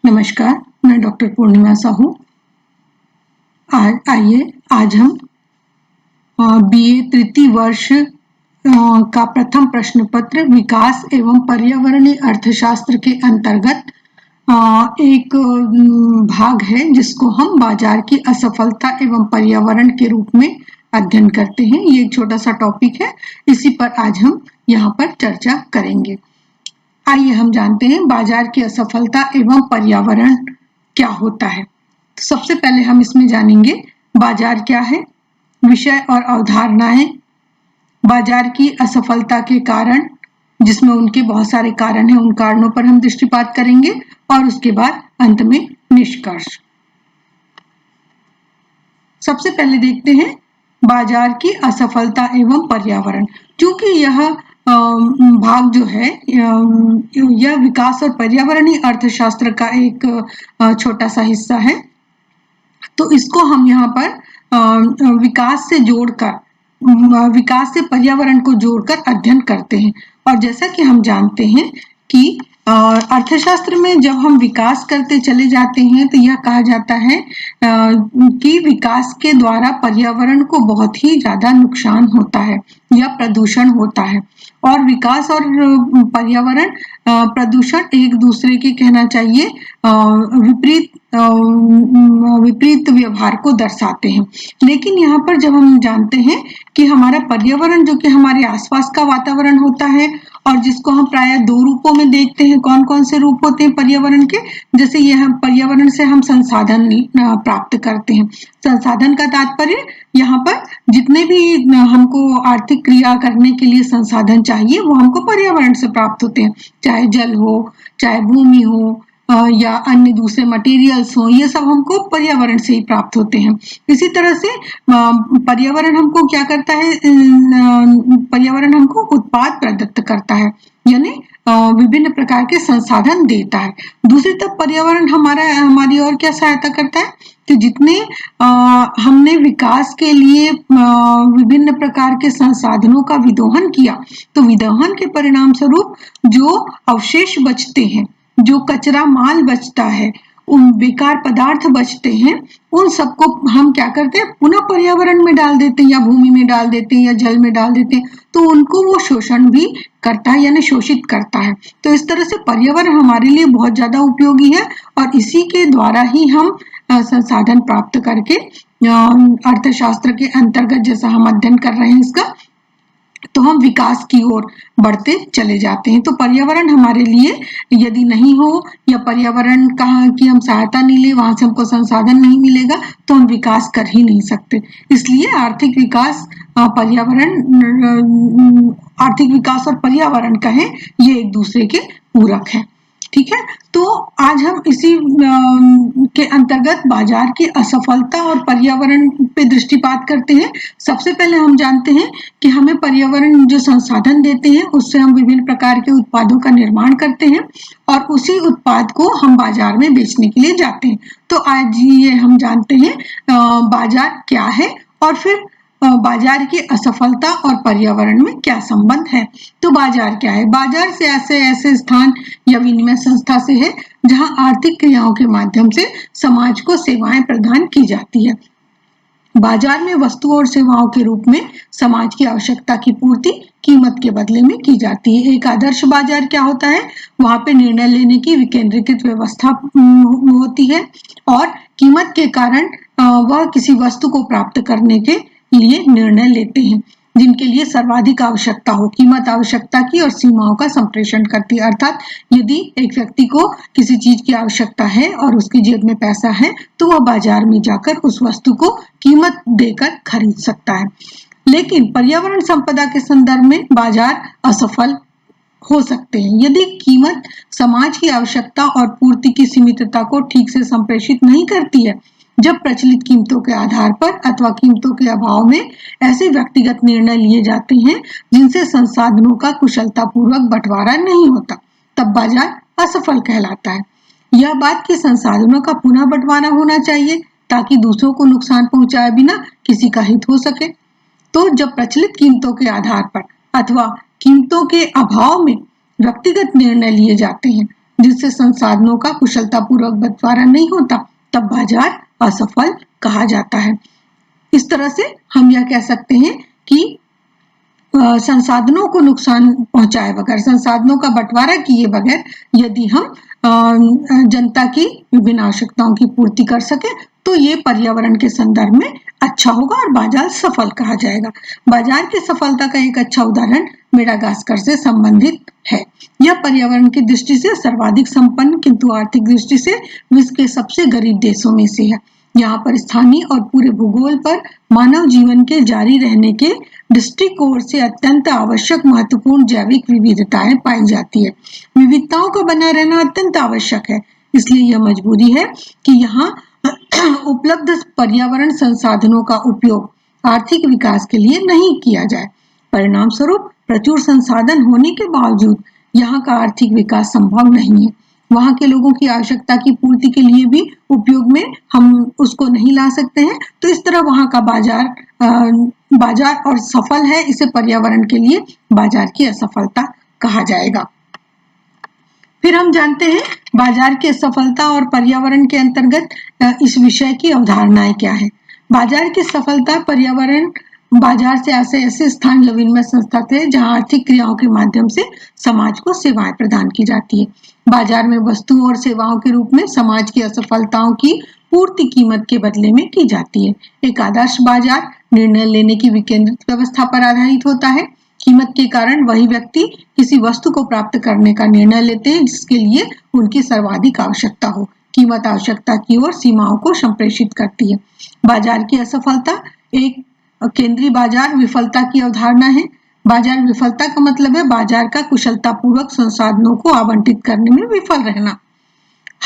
नमस्कार, मैं डॉक्टर पूर्णिमा साहू। आज हम बीए तृतीय वर्ष का प्रथम प्रश्न पत्र विकास एवं पर्यावरणीय अर्थशास्त्र के अंतर्गत एक भाग है जिसको हम बाजार की असफलता एवं पर्यावरण के रूप में अध्ययन करते हैं। ये एक छोटा सा टॉपिक है, इसी पर आज हम यहाँ पर चर्चा करेंगे। आइए हम जानते हैं बाजार की असफलता एवं पर्यावरण क्या होता है। तो सबसे पहले हम इसमें जानेंगे बाजार क्या है, विषय और अवधारणाएं, बाजार की असफलता के कारण, जिसमें उनके बहुत सारे कारण हैं, उन कारणों पर हम दृष्टिपात करेंगे और उसके बाद अंत में निष्कर्ष। सबसे पहले देखते हैं बाजार की असफलता एवं पर्यावरण। क्योंकि यह भाग जो है यह विकास और पर्यावरणीय अर्थशास्त्र का एक छोटा सा हिस्सा है, तो इसको हम यहाँ पर विकास से पर्यावरण को जोड़कर अध्ययन करते हैं। और जैसा कि हम जानते हैं कि अर्थशास्त्र में जब हम विकास करते चले जाते हैं तो यह कहा जाता है कि विकास के द्वारा पर्यावरण को बहुत ही ज्यादा नुकसान होता है या प्रदूषण होता है। और विकास और पर्यावरण प्रदूषण एक दूसरे के कहना चाहिए विपरीत व्यवहार को दर्शाते हैं। लेकिन यहाँ पर जब हम जानते हैं कि हमारा पर्यावरण जो कि हमारे आसपास का वातावरण होता है और जिसको हम प्रायः दो रूपों में देखते हैं। कौन कौन से रूप होते हैं पर्यावरण के? जैसे यह पर्यावरण से हम संसाधन प्राप्त करते हैं। संसाधन का तात्पर्य यहाँ पर जितने भी हमको आर्थिक क्रिया करने के लिए संसाधन चाहिए वो हमको पर्यावरण से प्राप्त होते हैं, चाहे जल हो, चाहे भूमि हो या अन्य दूसरे मटेरियल्स हो, ये सब हमको पर्यावरण से ही प्राप्त होते हैं। इसी तरह से पर्यावरण हमको क्या करता है, पर्यावरण हमको उत्पाद प्रदत्त करता है, यानी विभिन्न प्रकार के संसाधन देता है। दूसरी तरफ पर्यावरण हमारी और क्या सहायता करता है कि जितने हमने विकास के लिए विभिन्न प्रकार के संसाधनों का विदोहन किया, तो विदोहन के परिणाम स्वरूप जो अवशेष बचते हैं, जो कचरा माल बचता है, उन बेकार पदार्थ बचते हैं, उन सबको हम क्या करते हैं, पुनः पर्यावरण में डाल देते हैं या भूमि में डाल देते हैं या जल में डाल देते हैं, तो उनको वो शोषण भी करता है यानी शोषित करता है। तो इस तरह से पर्यावरण हमारे लिए बहुत ज्यादा उपयोगी है और इसी के द्वारा ही हम संसाधन प्राप्त करके अर्थशास्त्र के अंतर्गत जैसा हम अध्ययन कर रहे हैं इसका, तो हम विकास की ओर बढ़ते चले जाते हैं। तो पर्यावरण हमारे लिए यदि नहीं हो या पर्यावरण की हम सहायता नहीं ले, वहां से हमको संसाधन नहीं मिलेगा, तो हम विकास कर ही नहीं सकते। इसलिए आर्थिक विकास और पर्यावरण कहें, ये एक दूसरे के पूरक हैं। ठीक है, तो आज हम इसी के अंतर्गत बाजार की असफलता और पर्यावरण पे दृष्टिपात करते हैं। सबसे पहले हम जानते हैं कि हमें पर्यावरण जो संसाधन देते हैं उससे हम विभिन्न प्रकार के उत्पादों का निर्माण करते हैं और उसी उत्पाद को हम बाजार में बेचने के लिए जाते हैं। तो आज ये हम जानते हैं बाजार क्या है और फिर बाजार की असफलता और पर्यावरण में क्या संबंध है। तो बाजार क्या है? बाजार से ऐसे स्थान या विनिमय संस्था से है जहां आर्थिक क्रियाओं के माध्यम से समाज को सेवाएं प्रदान की जाती है। बाजार में वस्तुओं और सेवाओं के रूप में समाज की आवश्यकता की पूर्ति कीमत के बदले में की जाती है। एक आदर्श बाजार क्या होता है? वहां पे निर्णय लेने की विकेंद्रीकृत व्यवस्था होती है और कीमत के कारण वह किसी वस्तु को प्राप्त करने के लिए निर्णय लेते हैं जिनके लिए सर्वाधिक आवश्यकता हो। कीमत आवश्यकता की और सीमाओं का संप्रेषण करती है, अर्थात यदि एक व्यक्ति को किसी चीज की आवश्यकता है और उसकी जेब में पैसा है तो वह बाजार में जाकर उस वस्तु को कीमत देकर खरीद सकता है। लेकिन पर्यावरण संपदा के संदर्भ में बाजार असफल हो सकते हैं यदि कीमत समाज की आवश्यकता और पूर्ति की सीमितता को ठीक से संप्रेषित नहीं करती है। जब प्रचलित कीमतों के आधार पर अथवा कीमतों के अभाव में ऐसे व्यक्तिगत निर्णय लिए जाते हैं जिनसे संसाधनों का कुशलतापूर्वक बंटवारा नहीं होता, तब बाजार असफल कहलाता है। यह बात कि संसाधनों का पुनः बंटवारा होना चाहिए ताकि दूसरों को नुकसान पहुंचाए बिना किसी का हित हो सके। तो जब प्रचलित कीमतों के आधार पर अथवा कीमतों के अभाव में व्यक्तिगत निर्णय लिए जाते हैं जिससे संसाधनों का कुशलतापूर्वक बंटवारा नहीं होता, तब बाजार असफल कहा जाता है। इस तरह से हम यह कह सकते हैं कि संसाधनों को नुकसान पहुंचाए बगैर, संसाधनों का बंटवारा किए बगैर यदि हम जनता की विभिन्न आवश्यकताओं की पूर्ति कर सके तो ये पर्यावरण के संदर्भ में अच्छा होगा और बाजार सफल कहा जाएगा। बाजार की सफलता का एक अच्छा उदाहरण मेडागास्कर से संबंधित है। यह पर्यावरण की दृष्टि से सर्वाधिक संपन्न किंतु आर्थिक दृष्टि से विश्व के सबसे गरीब देशों में से है। यहाँ पर स्थानीय और पूरे भूगोल पर मानव जीवन के जारी रहने के दृष्टिकोण से अत्यंत आवश्यक महत्वपूर्ण जैविक विविधताएं पाई जाती है। विविधताओं का बना रहना अत्यंत आवश्यक है, इसलिए यह मजबूरी है कि यहाँ उपलब्ध पर्यावरण संसाधनों का उपयोग आर्थिक विकास के लिए नहीं किया जाए। परिणाम स्वरूप प्रचुर संसाधन होने के बावजूद यहाँ का आर्थिक विकास संभव नहीं है। वहाँ के लोगों की आवश्यकता की पूर्ति के लिए भी उपयोग में हम उसको नहीं ला सकते हैं। तो इस तरह वहाँ का बाजार और सफल है, इसे पर्यावरण के लिए बाजार की असफलता कहा जाएगा। फिर हम जानते हैं बाजार की असफलता और पर्यावरण के अंतर्गत इस विषय की अवधारणाएं क्या है। बाजार की सफलता पर्यावरण बाजार से ऐसे स्थान या विनिमय संस्था थे जहां आर्थिक क्रियाओं के माध्यम से समाज को सेवाएं प्रदान की जाती है। बाजार में वस्तुओं और सेवाओं के रूप में समाज की असफलताओं की पूर्ति कीमत के बदले में की जाती है। एक आदर्श बाजार निर्णय लेने की विकेंद्रित व्यवस्था पर आधारित होता है। कीमत के कारण वही व्यक्ति किसी वस्तु को प्राप्त करने का निर्णय लेते हैं जिसके लिए उनकी सर्वाधिक आवश्यकता हो। कीमत आवश्यकता की ओर सीमाओं को संप्रेषित करती है। बाजार की असफलता एक केंद्रीय बाजार विफलता की अवधारणा है। बाजार विफलता का मतलब है बाजार का कुशलतापूर्वक संसाधनों को आवंटित करने में विफल रहना।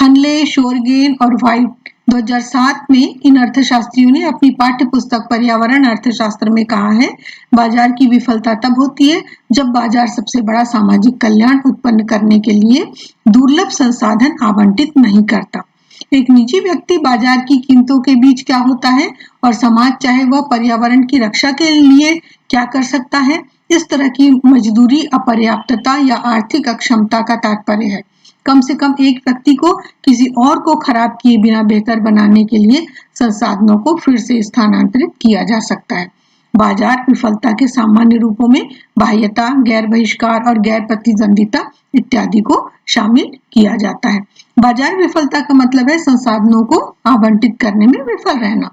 हनले, शोरगेन और व्हाइट 2007 में इन अर्थशास्त्रियों ने अपनी पाठ्य पुस्तक पर्यावरण अर्थशास्त्र में कहा है, बाजार की विफलता तब होती है जब बाजार सबसे बड़ा सामाजिक कल्याण उत्पन्न करने के लिए दुर्लभ संसाधन आवंटित नहीं करता। एक निजी व्यक्ति बाजार की कीमतों के बीच क्या होता है और समाज चाहे वह पर्यावरण की रक्षा के लिए क्या कर सकता है, इस तरह की मजदूरी अपर्याप्तता या आर्थिक अक्षमता का तात्पर्य है। कम से कम एक व्यक्ति को किसी और को खराब किए बिना बेहतर बनाने के लिए संसाधनों को फिर से स्थानांतरित किया जा सकता है। बाजार विफलता के सामान्य रूपों में बाह्यता, गैर बहिष्कार और गैर प्रतिद्वंदिता इत्यादि को शामिल किया जाता है। बाजार विफलता का मतलब है संसाधनों को आवंटित करने में विफल रहना।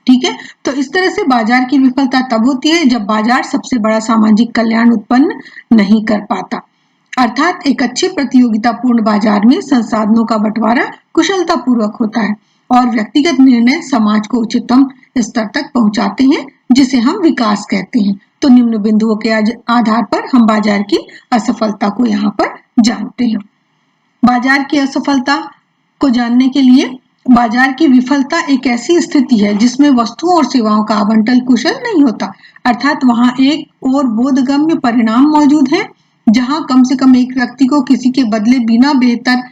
ठीक है, तो इस तरह से बाजार की विफलता तब होती है जब बाजार सबसे बड़ा सामाजिक कल्याण उत्पन्न नहीं कर पाता। अर्थात एक अच्छे प्रतियोगितापूर्ण बाजार में संसाधनों का बंटवारा कुशलतापूर्वक होता है और व्यक्तिगत निर्णय समाज को उच्चतम स्तर तक पहुंचाते हैं, जिसे हम विकास कहते हैं। तो निम्न बिंदुओं के आधार पर हम बाजार की असफलता को यहाँ पर जानते हैं। बाजार की असफलता को जानने के लिए बाजार की विफलता एक ऐसी स्थिति है जिसमें वस्तुओं और सेवाओं का आवंटन कुशल नहीं होता। अर्थात वहां एक और बोधगम्य परिणाम मौजूद है जहां कम से कम एक व्यक्ति को किसी के बदले बिना बेहतर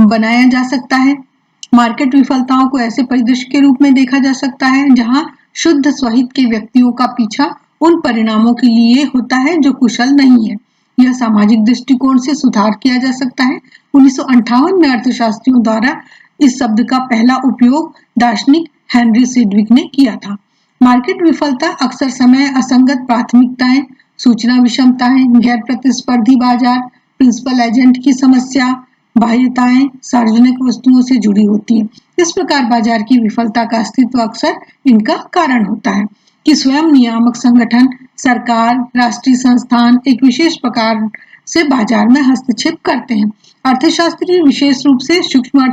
बनाया जा सकता है। मार्केट विफलताओं को ऐसे परिदृश्य के रूप में देखा जा सकता है जहां शुद्ध स्वहित के व्यक्तियों का पीछा उन परिणामों के लिए होता है जो कुशल नहीं है। यह सामाजिक दृष्टिकोण से सुधार किया जा सकता है। 1958 में अर्थशास्त्रियों द्वारा इस शब्द का पहला उपयोग दार्शनिक हेनरी सिडविक ने किया था। मार्केट विफलता अक्सर समय असंगत प्राथमिकताएं, सूचना विषमताएं, गैर प्रतिस्पर्धी बाजार, प्रिंसिपल एजेंट की समस्या, बाह्यताएं, सार्वजनिक वस्तुओं से जुड़ी होती है। इस प्रकार बाजार की विफलता का अस्तित्व अक्सर इनका कारण होता है कि स्वयं नियामक संगठन, सरकार, राष्ट्रीय संस्थान एक विशेष प्रकार से बाजार में हस्तक्षेप करते हैं। अर्थशास्त्री विशेष रूप से सूक्ष्म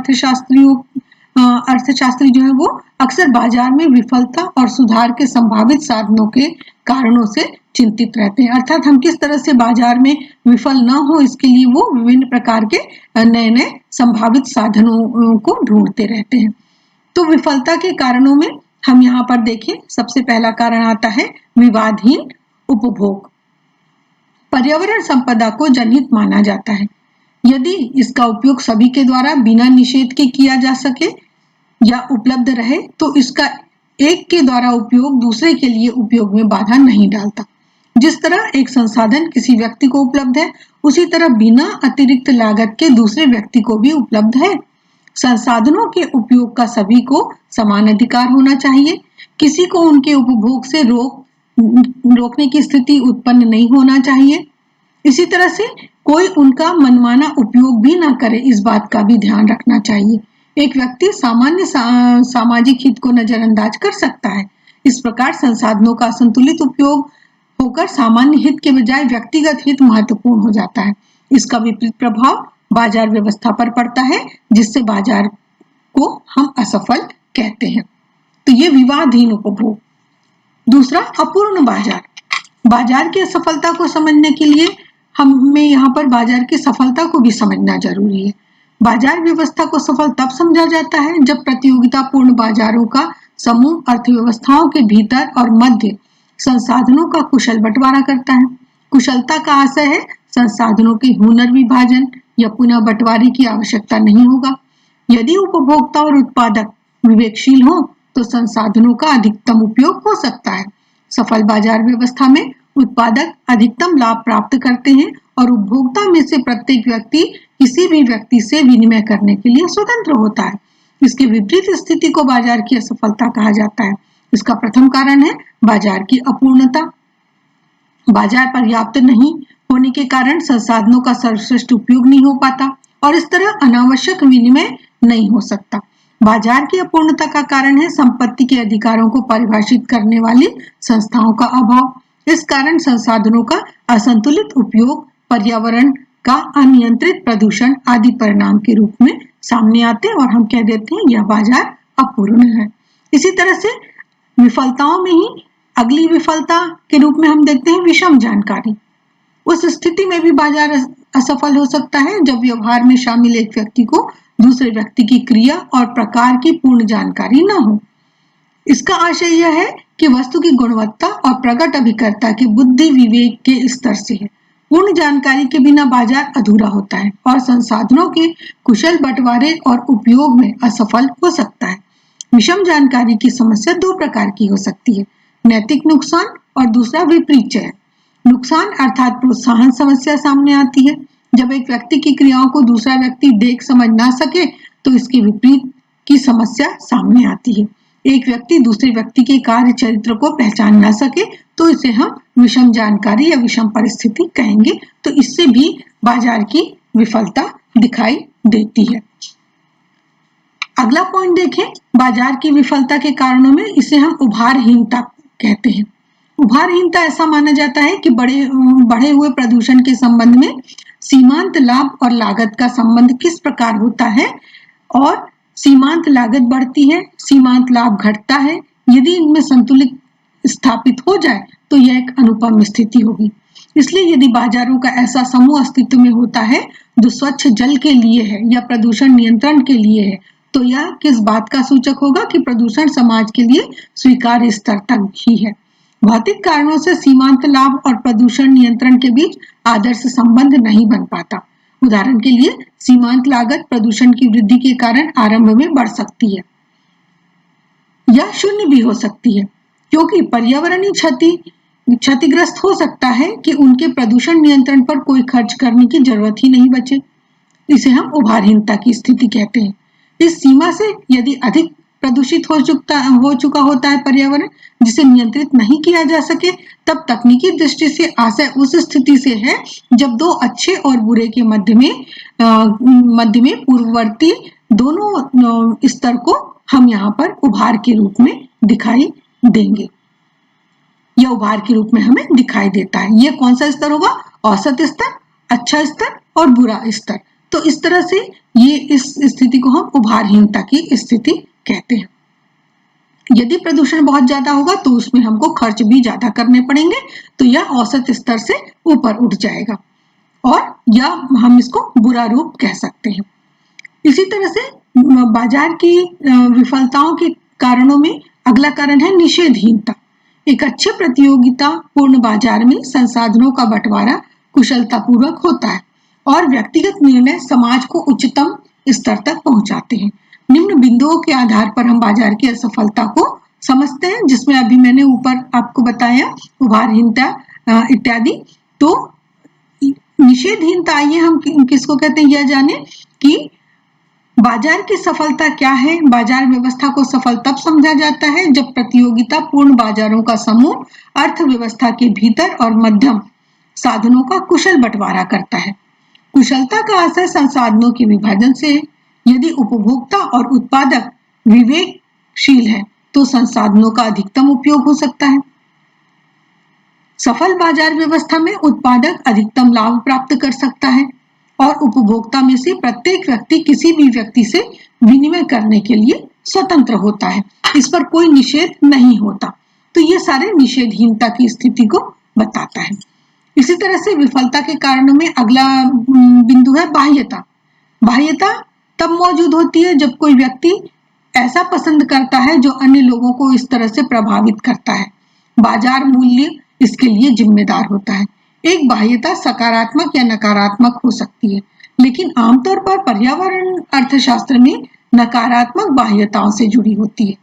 अर्थशास्त्री जो है वो अक्सर बाजार में विफलता और सुधार के संभावित साधनों के कारणों से चिंतित रहते हैं। अर्थात हम किस तरह से बाजार में विफल न हो इसके लिए वो विभिन्न प्रकार के नए नए संभावित साधनों को ढूंढते रहते हैं। तो विफलता के कारणों में हम यहाँ पर देखें, सबसे पहला कारण आता है विवादहीन उपभोग। पर्यावरण संपदा को जनहित माना जाता है। यदि इसका उपयोग सभी के द्वारा बिना निषेध के किया जा सके या उपलब्ध रहे तो इसका एक के द्वारा उपयोग दूसरे के लिए उपयोग में बाधा नहीं डालता। जिस तरह एक संसाधन किसी व्यक्ति को उपलब्ध है, उसी तरह बिना अतिरिक्त लागत के दूसरे व्यक्ति को भी उपलब्ध है। संसाधनों के उपयोग का सभी को समान अधिकार होना चाहिए। किसी को उनके उपभोग से रोकने की स्थिति उत्पन्न नहीं होना चाहिए। इसी तरह से कोई उनका मनमाना उपयोग भी ना करे, इस बात का भी ध्यान रखना चाहिए। एक व्यक्ति सामान्य सामाजिक हित को नजरअंदाज कर सकता है। इस प्रकार संसाधनों का असंतुलित उपयोग होकर सामान्य हित के बजाय व्यक्तिगत हित महत्वपूर्ण हो जाता है। इसका विपरीत प्रभाव बाजार व्यवस्था पर पड़ता है, जिससे बाजार को हम असफल कहते हैं। तो ये विवादहीन उपभोग। दूसरा, अपूर्ण बाजार। बाजार की असफलता को समझने के लिए हमें यहाँ पर बाजार की सफलता को भी समझना जरूरी है। बाजार व्यवस्था को सफल तब समझा जाता है जब प्रतियोगितापूर्ण बाजारों का समूह अर्थव्यवस्थाओं के भीतर और मध्य संसाधनों का कुशल बंटवारा करता है। कुशलता का आशय है संसाधनों के हुनर विभाजन या पुनः बंटवारे की आवश्यकता नहीं होगा। यदि उपभोक्ता और उत्पादक विवेकशील हो तो संसाधनों का अधिकतम उपयोग हो सकता है। सफल बाजार व्यवस्था में उत्पादक अधिकतम लाभ प्राप्त करते हैं और उपभोक्ता में से प्रत्येक व्यक्ति किसी भी व्यक्ति से विनिमय करने के लिए स्वतंत्र होता है। इसके विपरीत स्थिति को बाजार की असफलता कहा जाता है। इसका प्रथम कारण है बाजार की अपूर्णता। बाजार पर्याप्त नहीं होने के कारण संसाधनों का सर्वश्रेष्ठ उपयोग नहीं हो पाता और इस तरह अनावश्यक विनिमय नहीं हो सकता। बाजार की अपूर्णता का कारण है संपत्ति के अधिकारों को परिभाषित करने वाली संस्थाओं का अभाव। इस कारण संसाधनों का असंतुलित उपयोग, पर्यावरण का अनियंत्रित प्रदूषण आदि परिणाम के रूप में सामने आते हैं और हम कह देते हैं यह बाजार अपूर्ण है। इसी तरह से विफलताओं में ही अगली विफलता के रूप में हम देखते हैं विषम जानकारी। उस स्थिति में भी बाजार असफल हो सकता है जब व्यवहार में शामिल एक व्यक्ति को दूसरे व्यक्ति की क्रिया और प्रकार की पूर्ण जानकारी न हो। इसका आशय यह है कि वस्तु की गुणवत्ता और प्रकट अभिकर्ता के बुद्धि विवेक के स्तर से है। पूर्ण जानकारी के बिना बाजार अधूरा होता है और संसाधनों के कुशल बंटवारे और उपयोग में असफल हो सकता है। विषम जानकारी की समस्या दो प्रकार की हो सकती है, नैतिक नुकसान और दूसरा विपरीत चयन। नुकसान अर्थात प्रोत्साहन समस्या सामने आती है जब एक व्यक्ति की क्रियाओं को दूसरा व्यक्ति देख समझ ना सके तो इसके विपरीत की समस्या सामने आती है। एक व्यक्ति दूसरे व्यक्ति के कार्य चरित्र को पहचान ना सके तो इसे हम विषम जानकारी या विषम परिस्थिति कहेंगे। तो इससे भी बाजार की विफलता दिखाई देती है। अगला पॉइंट देखें, बाजार की विफलता के कारणों में इसे हम उभारहीनता कहते हैं। उभारहीनता ऐसा माना जाता है कि बढ़े हुए प्रदूषण के संबंध में सीमांत लाभ और लागत का संबंध किस प्रकार होता है और सीमांत लागत बढ़ती है, सीमांत लाभ घटता है। यदि इनमें संतुलित स्थापित हो जाए तो यह एक अनुपम स्थिति होगी। इसलिए यदि बाजारों का ऐसा समूह अस्तित्व में होता है जो स्वच्छ जल के लिए है या प्रदूषण नियंत्रण के लिए है, तो यह किस बात का सूचक होगा कि प्रदूषण समाज के लिए स्वीकार्य स्तर तक ही है। भौतिक कारणों से सीमांत लाभ और प्रदूषण नियंत्रण के बीच आदर्श संबंध नहीं बन पाता। उदाहरण के लिए सीमांत लागत प्रदूषण की वृद्धि के कारण आरंभ में बढ़ सकती है या शून्य भी हो सकती है, क्योंकि पर्यावरणीय क्षतिग्रस्त हो सकता है कि उनके प्रदूषण नियंत्रण पर कोई खर्च करने की जरूरत ही नहीं बचे। इसे हम उभारहीनता की स्थिति कहते हैं। इस सीमा से यदि अधिक प्रदूषित हो चुका होता है पर्यावरण, जिसे नियंत्रित नहीं किया जा सके, तब तकनीकी दृष्टि से आशय उस स्थिति से है जब दो अच्छे और बुरे के मध्य में पूर्ववर्ती दोनों स्तर को हम यहाँ पर उभार के रूप में दिखाई देंगे। यह उभार के रूप में हमें दिखाई देता है। यह कौन सा स्तर होगा? औसत स्तर, अच्छा स्तर और बुरा स्तर। तो इस तरह से ये इस स्थिति को हम उभारहीनता की स्थिति कहते हैं। यदि प्रदूषण बहुत ज्यादा होगा तो उसमें हमको खर्च भी ज्यादा करने पड़ेंगे, तो यह औसत स्तर से ऊपर उठ जाएगा और या हम इसको बुरा रूप कह सकते हैं। इसी तरह से बाजार की विफलताओं के कारणों में अगला कारण है निषेधहीनता। एक अच्छे प्रतियोगिता पूर्ण बाजार में संसाधनों का बंटवारा कुशलतापूर्वक होता है और व्यक्तिगत निर्णय समाज को उच्चतम स्तर तक पहुंचाते हैं। निम्न बिंदुओं के आधार पर हम बाजार की असफलता को समझते हैं, जिसमें अभी मैंने ऊपर आपको बताया उभारहीनता इत्यादि। तो निषेधहीनता, आइए हम किसको कहते हैं यह जाने कि बाजार की सफलता क्या है। बाजार व्यवस्था को सफल तब समझा जाता है जब प्रतियोगिता पूर्ण बाजारों का समूह अर्थव्यवस्था के भीतर और मध्यम साधनों का कुशल बंटवारा करता है। कुशलता का आशय संसाधनों के विभाजन से है। यदि उपभोक्ता और उत्पादक विवेकशील है तो संसाधनों का अधिकतम उपयोग हो सकता है। सफल बाजार व्यवस्था में उत्पादक अधिकतम लाभ प्राप्त कर सकता है और उपभोक्ता में से प्रत्येक व्यक्ति किसी भी व्यक्ति से विनिमय करने के लिए स्वतंत्र होता है। इस पर कोई निषेध नहीं होता। तो ये सारे निषेधहीनता की स्थिति को बताता है। इसी तरह से विफलता के कारणों में अगला बिंदु है बाह्यता। बाह्यता तब मौजूद होती है जब कोई व्यक्ति ऐसा पसंद करता है जो अन्य लोगों को इस तरह से प्रभावित करता है। बाजार मूल्य इसके लिए जिम्मेदार होता है। एक बाह्यता सकारात्मक या नकारात्मक हो सकती है, लेकिन आमतौर पर पर्यावरण अर्थशास्त्र में नकारात्मक बाह्यताओं से जुड़ी होती है।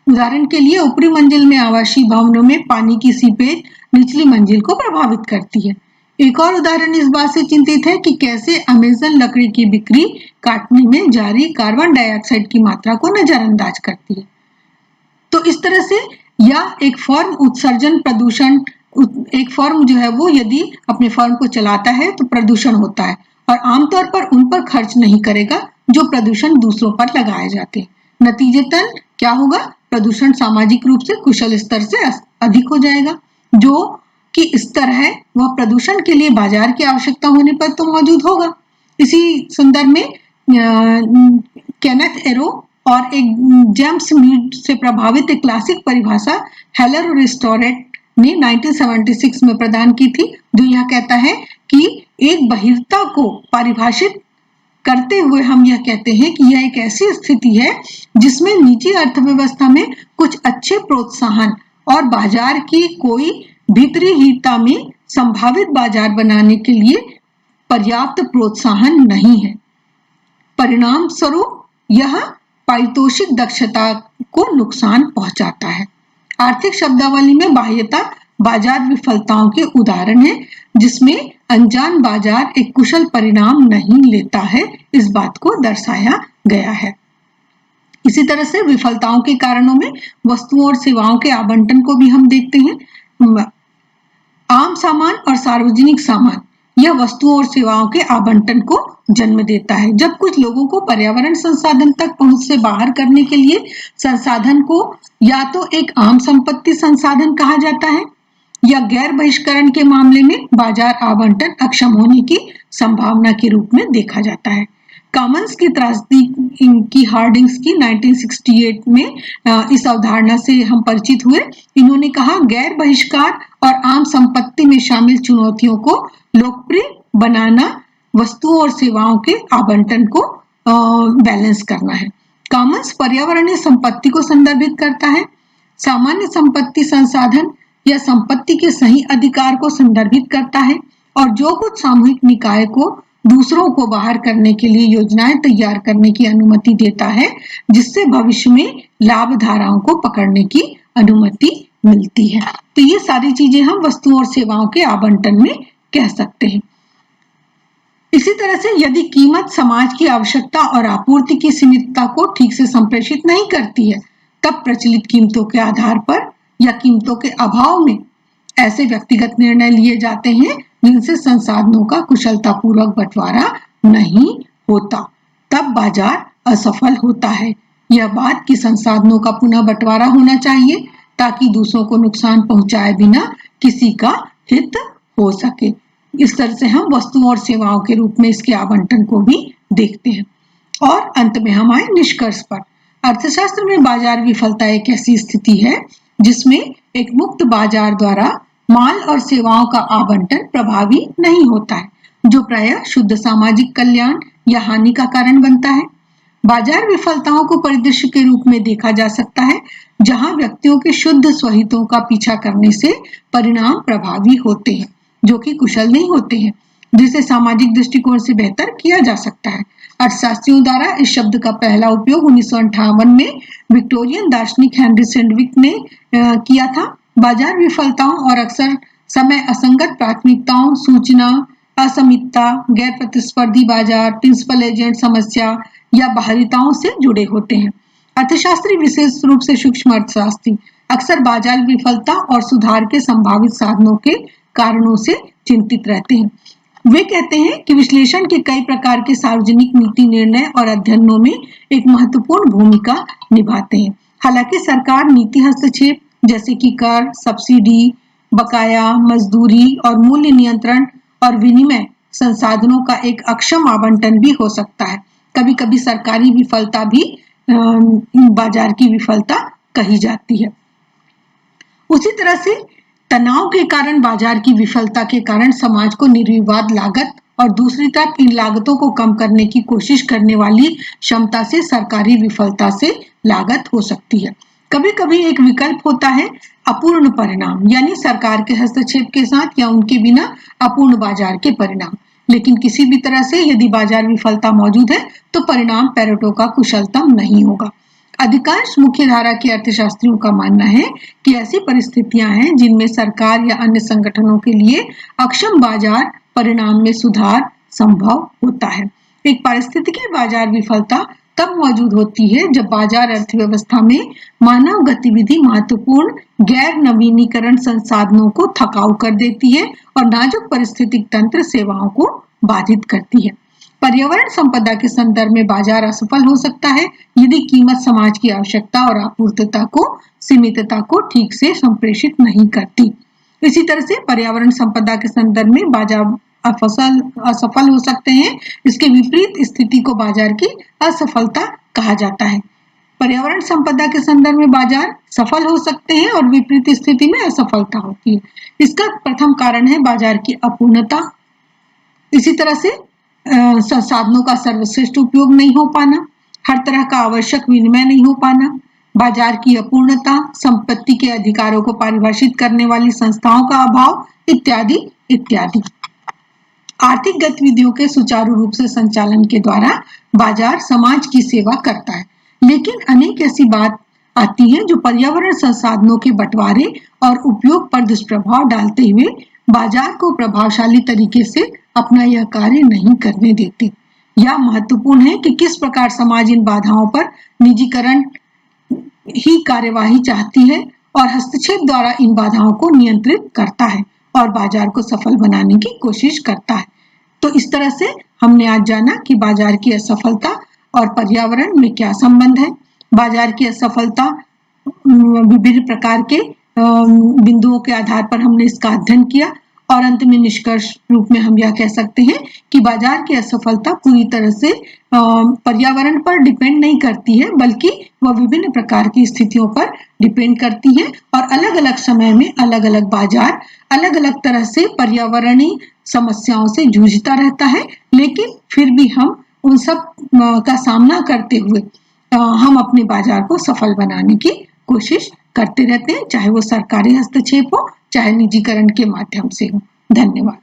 उदाहरण के लिए ऊपरी मंजिल में आवासीय भवनों में पानी की सीपेज निचली मंजिल को प्रभावित करती है। एक और उदाहरण इस बात से चिंतित है कि कैसे अमेज़न लकड़ी की बिक्री काटने में जारी कार्बन डाइऑक्साइड की मात्रा को नजरअंदाज करती है। तो इस तरह से या एक फर्म उत्सर्जन प्रदूषण, एक फर्म जो है वो यदि अपने फर्म को चलाता है तो प्रदूषण होता है और आमतौर पर उन पर खर्च नहीं करेगा जो प्रदूषण दूसरों पर लगाए जाते हैं। नतीजतन क्या होगा? प्रदूषण सामाजिक रूप से कुशल स्तर से अधिक हो जाएगा। जो कि स्तर है वह प्रदूषण के लिए बाजार की आवश्यकता होने पर तो मौजूद होगा। इसी संदर्भ में केनेथ एरो और एक जेम्स मीड से प्रभावित एक क्लासिक परिभाषा हेलर और स्टोरेट ने 1976 में प्रदान की थी, जो यह कहता है कि एक बहिर्ता को परिभाषित करते हुए हम यह कहते हैं कि यह एक ऐसी स्थिति है जिसमें निजी अर्थव्यवस्था में कुछ अच्छे प्रोत्साहन और बाजार की कोई भीतरी हितता में संभावित बाजार बनाने के लिए पर्याप्त प्रोत्साहन नहीं है। परिणाम स्वरूप यह पारितोषिक दक्षता को नुकसान पहुंचाता है। आर्थिक शब्दावली में बाह्यता बाजार विफलताओं के उदाहरण है जिसमें अनजान बाजार एक कुशल परिणाम नहीं लेता है, इस बात को दर्शाया गया है। इसी तरह से विफलताओं के कारणों में वस्तुओं और सेवाओं के आवंटन को भी हम देखते हैं। आम सामान और सार्वजनिक सामान यह वस्तुओं और सेवाओं के आवंटन को जन्म देता है। जब कुछ लोगों को पर्यावरण संसाधन तक पहुंच से बाहर करने के लिए संसाधन को या तो एक आम संपत्ति संसाधन कहा जाता है या गैर बहिष्करण के मामले में बाजार आवंटन अक्षम होने की संभावना के रूप में देखा जाता है। कॉमन्स की त्रासदी की हार्डिंग्स की 1968 में इस अवधारणा से हम परिचित हुए। इन्होंने कहा गैर बहिष्कार और आम संपत्ति में शामिल चुनौतियों को लोकप्रिय बनाना वस्तुओं और सेवाओं के आवंटन को बैलेंस करना है। कॉमन्स पर्यावरणीय संपत्ति को संदर्भित करता है। सामान्य संपत्ति संसाधन या संपत्ति के सही अधिकार को संदर्भित करता है और जो कुछ सामूहिक निकाय को दूसरों को बाहर करने के लिए योजनाएं तैयार करने की अनुमति देता है, जिससे भविष्य में लाभ धाराओं को पकड़ने की अनुमति मिलती है। तो ये सारी चीजें हम वस्तुओं और सेवाओं के आवंटन में कह सकते हैं। इसी तरह से यदि कीमत समाज की आवश्यकता और आपूर्ति की सीमितता को ठीक से संप्रेषित नहीं करती है, तब प्रचलित कीमतों के आधार पर या कीमतों के अभाव में ऐसे व्यक्तिगत निर्णय लिए जाते हैं जिनसे संसाधनों का कुशलतापूर्वक बंटवारा नहीं होता। तब बाजार असफल होता है। यह बात कि संसाधनों का पुनः बंटवारा होना चाहिए ताकि दूसरों को नुकसान पहुंचाए बिना किसी का हित हो सके। इस तरह से हम वस्तुओं और सेवाओं के रूप में इसके आवंटन को भी देखते हैं। और अंत में हम आए निष्कर्ष पर। अर्थशास्त्र में बाजार विफलता एक ऐसी स्थिति है जिसमें एक मुक्त बाजार द्वारा माल और सेवाओं का आवंटन प्रभावी नहीं होता है, जो प्रायः शुद्ध सामाजिक कल्याण या हानि का कारण बनता है। बाजार विफलताओं को परिदृश्य के रूप में देखा जा सकता है जहां व्यक्तियों के शुद्ध स्वहितों का पीछा करने से परिणाम प्रभावी होते हैं, जो कि कुशल नहीं होते हैं, जिसे सामाजिक दृष्टिकोण से बेहतर किया जा सकता है। अर्थशास्त्रियों द्वारा इस शब्द का पहला उपयोग 1958 में विक्टोरियन दार्शनिक हेनरी सेंडविक ने किया था। बाजार विफलताओं और अक्सर समय असंगत प्राथमिकताओं, सूचना असमितता, गैर प्रतिस्पर्धी बाजार, प्रिंसिपल एजेंट समस्या या बाहरीताओं से जुड़े होते हैं। अर्थशास्त्री, विशेष रूप से सूक्ष्म अर्थशास्त्री, अक्सर बाजार विफलता और सुधार के संभावित साधनों के कारणों से चिंतित रहते हैं। वे कहते हैं कि विश्लेषण के कई प्रकार के सार्वजनिक नीति निर्णय और अध्ययनों में एक महत्वपूर्ण भूमिका निभाते हैं। हालांकि सरकार नीति हस्तक्षेप जैसे कि कर, सब्सिडी, बकाया, मजदूरी और मूल्य नियंत्रण और विनिमय संसाधनों का एक अक्षम आवंटन भी हो सकता है। कभी-कभी सरकारी विफलता भी बाजार की विफलता कही जाती है। उसी तरह से तनाव के कारण, बाजार की विफलता के कारण समाज को निर्विवाद लागत और दूसरी तरफ इन लागतों को कम करने की कोशिश करने वाली क्षमता से सरकारी विफलता से लागत हो सकती है। कभी-कभी एक विकल्प होता है अपूर्ण परिणाम, यानी सरकार के हस्तक्षेप के साथ या उनके बिना अपूर्ण बाजार के परिणाम। लेकिन किसी भी तरह से यदि बाजार विफलता मौजूद है तो परिणाम पेरेटो का कुशलतम नहीं होगा। अधिकांश मुख्य धारा के अर्थशास्त्रियों का मानना है कि ऐसी परिस्थितियां हैं जिनमें सरकार या अन्य संगठनों के लिए अक्षम बाजार परिणाम में सुधार संभव होता है। एक पारिस्थितिकी बाजार विफलता तब मौजूद होती है जब बाजार अर्थव्यवस्था में मानव गतिविधि महत्वपूर्ण गैर नवीनीकरण संसाधनों को थकाऊ कर देती है और नाजुक पारिस्थितिक तंत्र सेवाओं को बाधित करती है। पर्यावरण संपदा के संदर्भ में बाजार असफल हो सकता है यदि कीमत समाज की आवश्यकता और आपूर्तिता को सीमितता को ठीक से संप्रेषित नहीं करती। इसी तरह से पर्यावरण संपदा के संदर्भ में बाजार असफल हो सकते हैं। इसके विपरीत स्थिति को बाजार की असफलता कहा जाता है। पर्यावरण संपदा के संदर्भ में बाजार सफल हो सकते हैं और विपरीत स्थिति में असफलता होती है। इसका प्रथम कारण है बाजार की अपूर्णता। इसी तरह से संसाधनों का सर्वश्रेष्ठ उपयोग नहीं हो पाना, हर तरह का आवश्यक विनिमय नहीं हो पाना, बाजार की अपूर्णता, संपत्ति के अधिकारों को परिभाषित करने वाली संस्थाओं का अभाव इत्यादि इत्यादि। आर्थिक गतिविधियों के सुचारू रूप से संचालन के द्वारा बाजार समाज की सेवा करता है, लेकिन अनेक ऐसी बात आती है जो पर्यावरण संसाधनों के बंटवारे और उपयोग पर दुष्प्रभाव डालते हुए बाजार को प्रभावशाली तरीके से अपना यह कार्य नहीं करने देते। यह महत्वपूर्ण है कि किस प्रकार समाज इन बाधाओं पर निजीकरण ही कार्यवाही चाहती है और हस्तक्षेप द्वारा इन बाधाओं को नियंत्रित करता है और बाजार को सफल बनाने की कोशिश करता है। तो इस तरह से हमने आज जाना कि बाजार की असफलता और पर्यावरण में क्या संबंध है। बाजार की असफलता विभिन्न प्रकार के बिंदुओं के आधार पर हमने इसका अध्ययन किया और अंत में निष्कर्ष रूप में हम यह कह सकते हैं कि बाजार की असफलता पूरी तरह से पर्यावरण पर डिपेंड नहीं करती है, बल्कि वह विभिन्न प्रकार की स्थितियों पर डिपेंड करती है और अलग अलग समय में अलग अलग बाजार अलग अलग तरह से पर्यावरणीय समस्याओं से जूझता रहता है। लेकिन फिर भी हम उन सब का सामना करते हुए हम अपने बाजार को सफल बनाने की कोशिश करते रहते हैं, चाहे वो सरकारी हस्तक्षेप हो चाहे निजीकरण के माध्यम से हो। धन्यवाद।